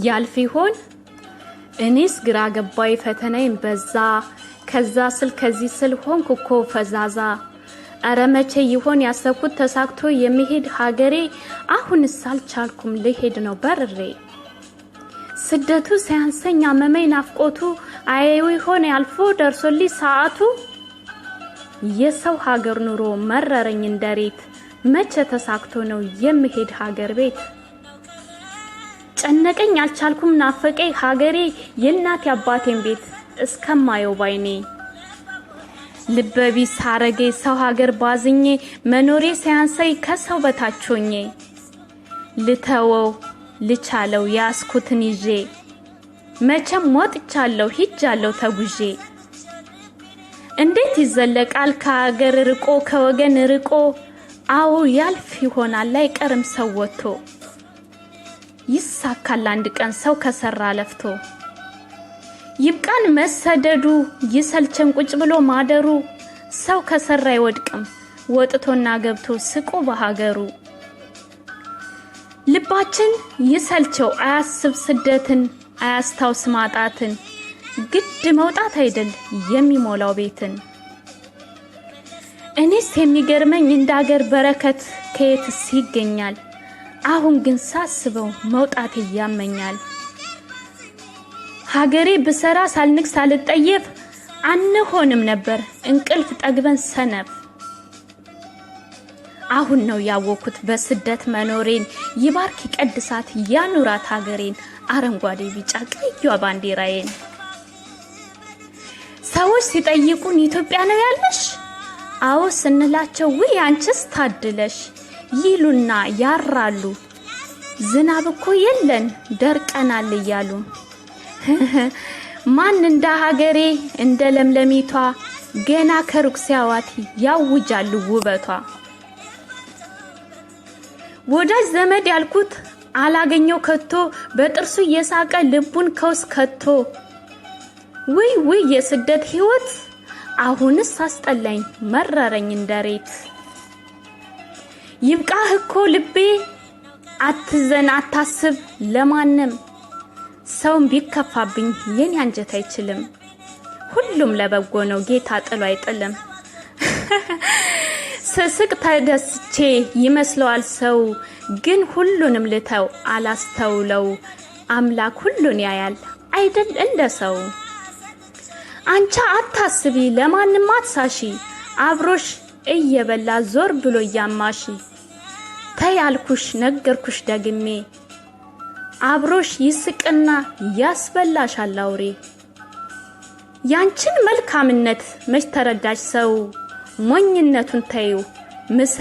ያልፍ ይሆን? እኔስ ግራ ገባይ ፈተናዬን በዛ ከዛ ስል ከዚህ ስል ሆንኩ እኮ ፈዛዛ አረ መቼ ይሆን ያሰብኩት ተሳክቶ የሚሄድ ሀገሬ አሁንስ አልቻልኩም ልሄድ ነው በርሬ ስደቱ ሳያንሰኝ አመመኝ ናፍቆቱ አየው ይሆን ያልፎ ደርሶልኝ ሰዓቱ የሰው ሀገር ኑሮ መረረኝ እንደሬት መቼ ተሳክቶ ነው የሚሄድ ሀገር ቤት ጨነቀኝ አልቻልኩም ናፈቀኝ ሀገሬ የእናት አባቴን ቤት እስከማየው ባይኔ ልበቢስ ሀረጌ ሰው ሀገር ባዝኜ መኖሬ ሳያንሰኝ ከሰው በታች ሆኜ ልተወው ልቻለው ያስኩትን ይዤ መቼም ወጥቻለሁ ሂጃለሁ ተጉዤ እንዴት ይዘለቃል ከሀገር ርቆ ከወገን ርቆ አው ያልፍ ይሆናል አይቀርም ሰው ወጥቶ ይሳካል አንድ ቀን ሰው ከሰራ ለፍቶ ይብቃን መሰደዱ ይሰልቸን ቁጭ ብሎ ማደሩ ሰው ከሰራ አይወድቅም ወጥቶና ገብቶ ስቆ በሀገሩ ልባችን ይሰልቸው አያስብ ስደትን አያስታውስ ማጣትን ግድ መውጣት አይደል የሚሞላው ቤትን እኔስ የሚገርመኝ እንዳገር በረከት ከየትስ ይገኛል አሁን ግን ሳስበው መውጣት ያመኛል ሀገሬ በሰራ ሳልንክ ሳልጠየፍ አንሆንም ነበር እንቅልፍ ጠግበን ሰነፍ አሁን ነው ያወኩት በስደት መኖሬን ይባርክ ይቀድሳት ያኑራት ሀገሬን አረንጓዴ ቢጫ ቀይዋ ባንዲራዬን ሰዎች ሲጠይቁን ኢትዮጵያ ነው ያለሽ አዎ ስንላቸው ወይ አንቺስ ታድለሽ ይሉና ያራሉ ዝናብ እኮ የለን ደርቀናል እያሉ ማን እንደ ሀገሬ እንደ ለምለሚቷ ገና ከሩቅ ሲያዋት ያውጃሉ ውበቷ ወዳጅ ዘመድ ያልኩት አላገኘው ከቶ በጥርሱ የሳቀ ልቡን ከውስ ከቶ ወይ የስደት ህይወት አሁንስ አስጠላኝ መረረኝ እንደሬት ይብቃህ እኮ ልቤ አትዘን አታስብ ለማንም ሰውም ቢከፋብኝ የኔ አንጀት አይችልም ሁሉም ለበጎ ነው ጌታ ጥሎ አይጥልም ስስቅ ተደስቼ ይመስለዋል ሰው ግን ሁሉንም ልተው አላስተውለው አምላክ ሁሉን ያያል አይደል እንደ ሰው አንቺ አታስቢ ለማንም አትሳሺ አብሮሽ እየበላ ዞር ብሎ ያማሺ ተያልኩሽ ነገርኩሽ ደግሜ አብሮሽ ይስቅና ያስበላሻል አውሬ ያንቺን መልካምነት መች ተረዳሽ ሰው ሞኝነቱን ተይው ምሰ